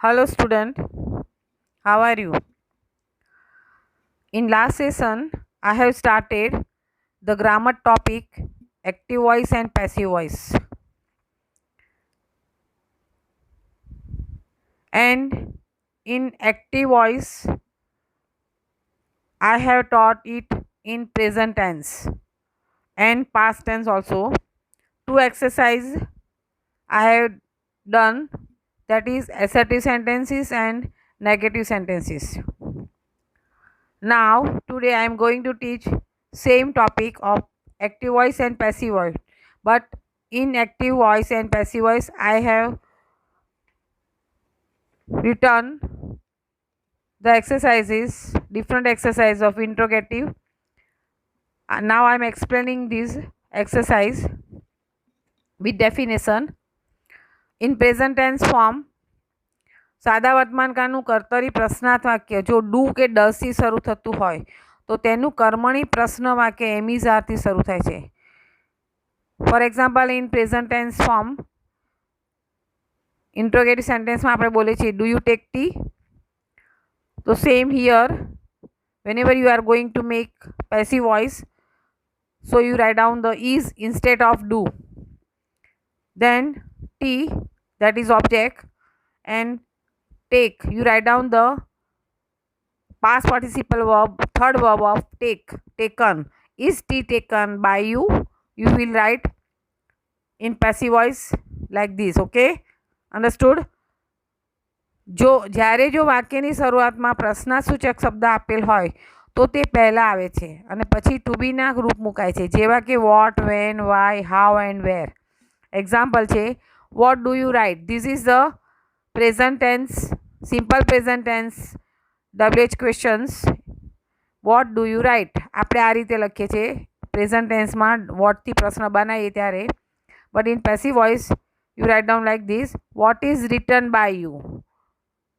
Hello student, how are you? In last session, I have started the grammar topic active voice and passive voice. And in active voice, I have taught it in present tense and past tense also. Two exercise I have done, that is assertive sentences and negative sentences. Now today I am going to teach same topic of active voice and passive voice, but in active voice and passive voice I have written the exercises, different exercise of interrogative. Now I am explaining this exercise with definition. In present tense form, સાદા વર્તમાનકાળનું કર્તરી પ્રશ્નાર્થ વાક્ય જો do કે ડઝથી શરૂ થતું હોય તો તેનું કર્મણી પ્રશ્ન વાક્ય એમિઝારથી શરૂ થાય છે. For example, in present tense form interrogative સેન્ટેન્સમાં આપણે બોલીએ છીએ ડુ યુ ટેક ટી. તો same here, whenever you are going to make passive voice, so you write down the is instead of do. Then t, that is object, and take, you write down the past participle verb, third verb of take, taken. Is tea taken by you? You will write in passive voice like this. Okay, understood? જો જ્યારે જો વાક્યની શરૂઆતમાં પ્રશ્નાસૂચક શબ્દ આપેલ હોય તો તે પહેલાં આવે છે અને પછી ટુ બીના ગ્રુપ મુકાય છે, જેવા કે what, when, why, how and where. Example છે what do you write. This is the present tense, simple present tense WH questions. What do you write આપણે આ રીતે લખીએ છીએ પ્રેઝન્ટ ટેન્સમાં વોટથી પ્રશ્ન બનાવીએ ત્યારે. But in passive voice you write down like this, what is written by you.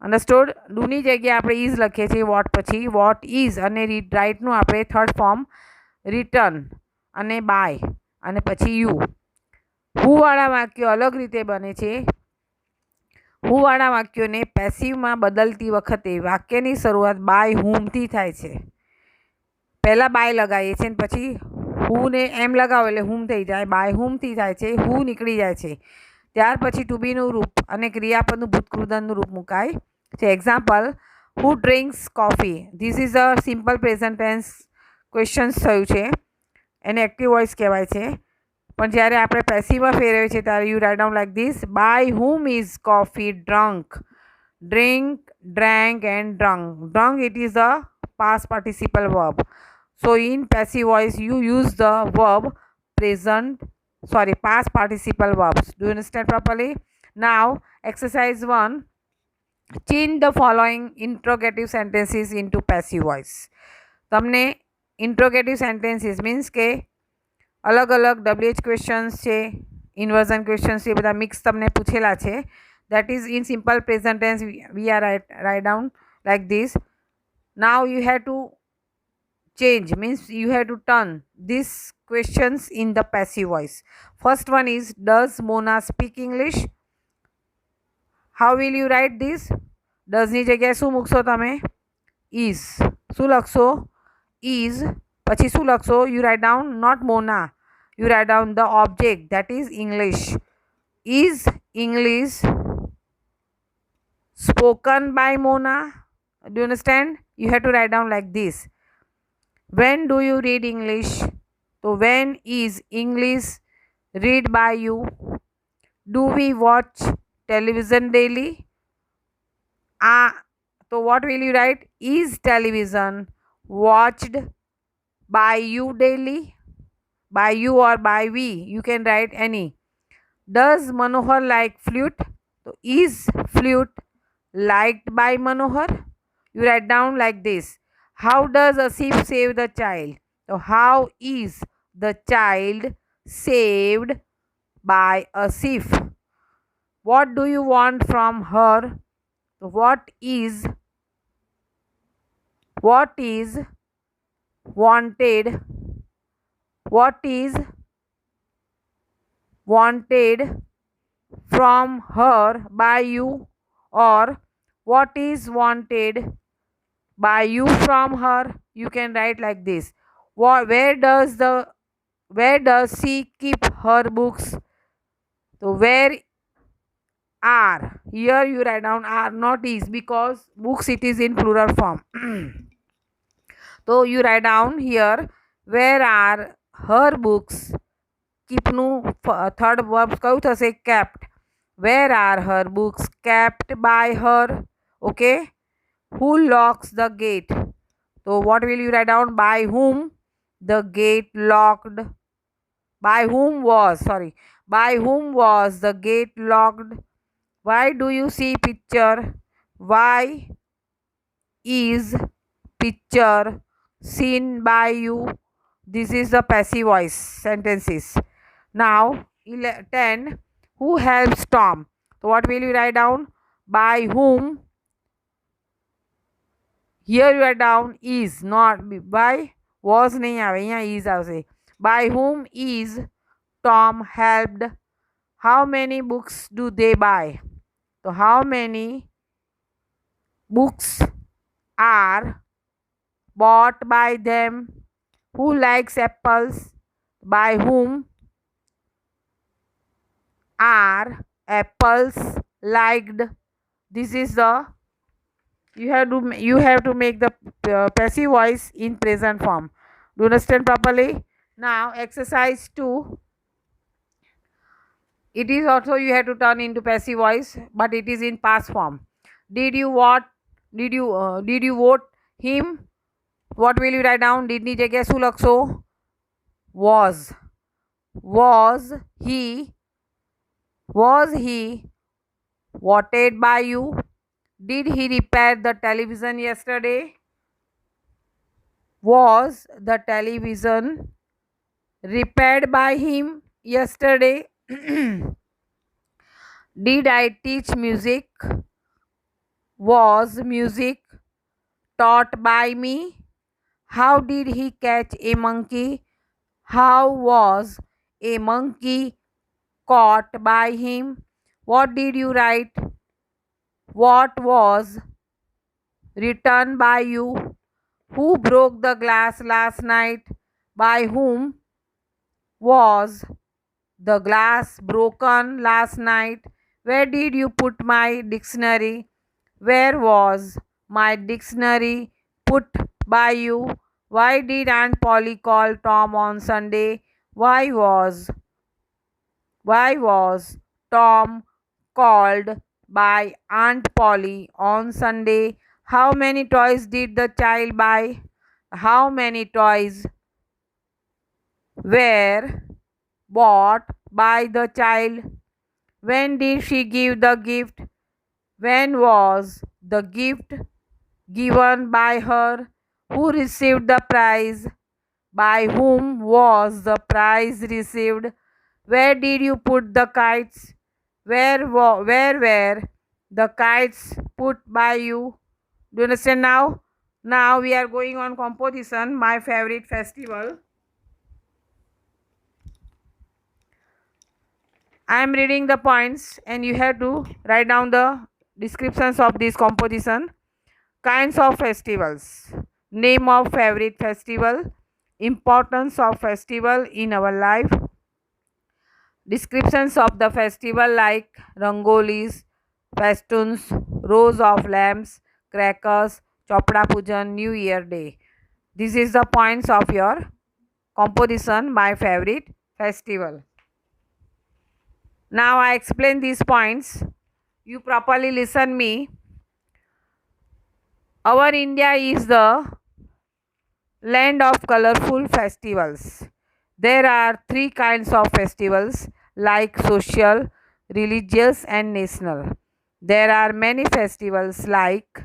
Understood? ડુની જગ્યાએ આપણે ઇઝ લખીએ છીએ વોટ પછી, વોટ ઇઝ, અને રાઇટનું આપણે થર્ડ ફોર્મ રિટર્ન અને બાય અને પછી યુ. હુવાળા વાક્યો અલગ રીતે બને છે. હુવાળા વાક્યોને પેસિવમાં બદલતી વખતે વાક્યની શરૂઆત બાય હુમથી થાય છે. પહેલાં બાય લગાવીએ છીએ અને પછી હુને એમ લગાવો એટલે હુમ થઈ જાય, બાય હુમથી થાય છે, હુ નીકળી જાય છે. ત્યાર પછી ટુ બીનું રૂપ અને ક્રિયાપદનું ભૂતકૃદનનું રૂપ મુકાય છે. Example, who drinks coffee. This is a simple present tense questions થયું છે, એને એક્ટિવ વોઇસ કહેવાય છે. પણ જ્યારે આપણે પેસિવમાં ફેરવીએ છીએ ત્યારે you write down like this, by whom is coffee drunk. Drink, drank and drunk. Drunk, it is a past participle verb. So in passive voice you use the verb past participle verbs. Do you understand properly? Now exercise 1, change the following interrogative sentences into passive voice. તમને interrogative sentences means કે અલગ અલગ WH questions છે, inversion questions છે, બધા mix તમને પૂછેલા છે. That is in simple present tense we are write down like this. Now you have to change, means you have to turn these questions in the passive voice. First one is, does Mona speak English? How will you write this? Does ની જગ્યાએ શું મૂકશો તમે? is. શું લખશો? is. પછી શું લખશો? You write down not Mona, you write down the object, that is English. Is English spoken by Mona? Do you understand? You have to write down like this. When do you read English? So when is English read by you? Do we watch television daily? So what will you write? Is television watched by you daily? By you or by we, you can write any. Does Manohar like flute? So is flute liked by Manohar? You write down like this. How does a sheep save the child? So how is the child saved by a sheep? What do you want from her? So what is wanted? What is wanted from her by you? Or What is wanted by you from her? You can write like this. What, where does she keep her books? So where are, here you write down are, not is, because books it is in plural form. So you write down here, where are her books? કીપનું third verb કયું થશે? kept. Where are her books kept by her? Okay. Who locks the gate? So what will you write down? By whom the gate locked? By whom was, sorry, by whom was the gate locked? Why do you see picture? Why is picture seen by you? This is the passive voice sentences. Now 10. Who helps Tom? So what will you write down? By whom? Here you write down is, not by. Was नहीं आवे, यहाँ is आवશે. By whom is Tom helped? How many books do they buy? So how many books are bought by them? Who likes apples? By whom are apples liked? This is the, you have to make the passive voice in present form. Do you understand properly? Now exercise 2. It is also you have to turn into passive voice, but it is in past form. Did you vote? Did you vote him? What will you write down? Did ની જગ્યા શું લખશો? Was he voted by you? Did he repair the television yesterday? Was the television repaired by him yesterday? Did I teach music? Was music taught by me? How did he catch a monkey? How was a monkey caught by him? What did you write? What was written by you? Who broke the glass last night? By whom was the glass broken last night? Where did you put my dictionary? Where was my dictionary put by you? Why did Aunt Polly call Tom on Sunday? Why was Tom called by Aunt Polly on Sunday? How many toys did the child buy? How many toys were bought by the child? When did she give the gift? When was the gift given by her? Who received the prize? By whom was the prize received? Where did you put the kites? Where were the kites put by you? Do you understand now? Now we are going on composition, my favorite festival. I am reading the points and you have to write down the descriptions of this composition. Kinds of festivals. Name of favorite festival. Importance of festival in our life. Descriptions of the festival like rangolis, festoons, rows of lamps, crackers, chopra pujan, New Year Day. This is the points of your composition, my favorite festival. Now I explain these points. You properly listen me. Our India is the land of colorful festivals. There are 3 kinds of festivals like social, religious and national. There are many festivals like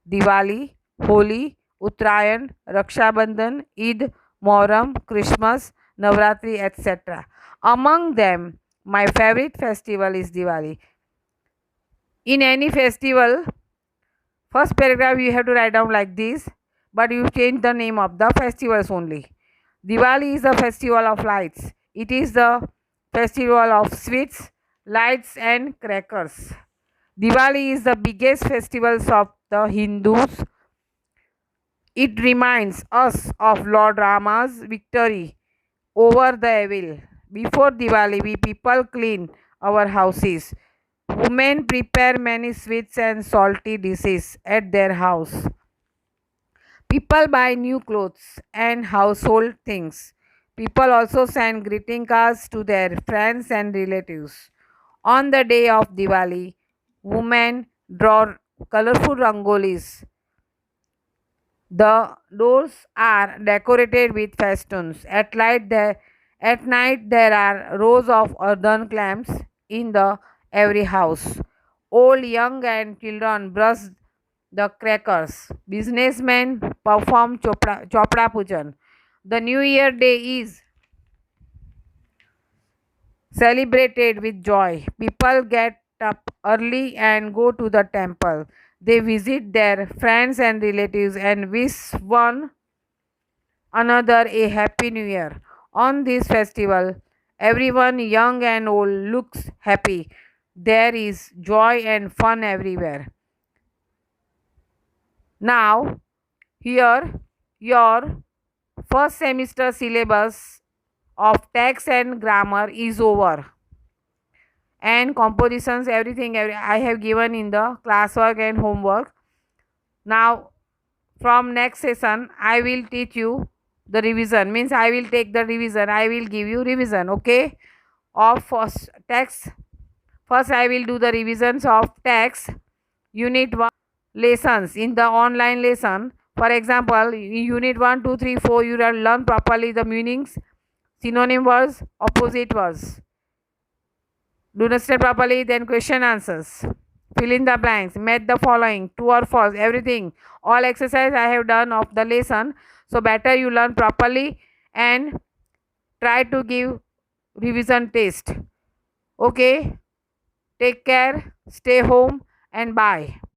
Diwali, Holi, Uttarayan, Raksha Bandhan, Eid, Moharram, Christmas, Navratri, etc. Among them, my favorite festival is Diwali. In any festival, first paragraph you have to write down like this, but you change the name of the festivals only. Diwali is a festival of lights. It is the festival of sweets, lights and crackers. Diwali is the biggest festival of the Hindus. It reminds us of Lord Rama's victory over the evil. Before Diwali, we people clean our houses. Women prepare many sweets and salty dishes at their house. People buy new clothes and household things. People also send greeting cards to their friends and relatives. On the day of Diwali, women draw colorful rangolis. The doors are decorated with festoons. At night there are rows of earthen lamps in the every house. Old, young, and children brush the crackers. Businessmen perform chopra pujan. The New Year day is celebrated with joy. People get up early and go to the temple. They visit their friends and relatives and wish one another a happy new year. On this festival, everyone, young and old, looks happy. There is joy and fun everywhere. Now, here your first semester syllabus of text and grammar is over, and compositions, I have given in the classwork and homework. Now, from next session, I will teach you the revision. Means I will take the revision. I will give you revision. Okay, of first text. First, I will do the revisions of text. Unit 1 lessons in the online lesson. For example, unit 1, 2, 3, 4, you will learn properly the meanings, synonym words, opposite words. Do understand properly, then question answers. Fill in the blanks. Match the following. True or false. Everything. All exercise I have done of the lesson. So better you learn properly and try to give revision test. Okay. Take care. Stay home and bye.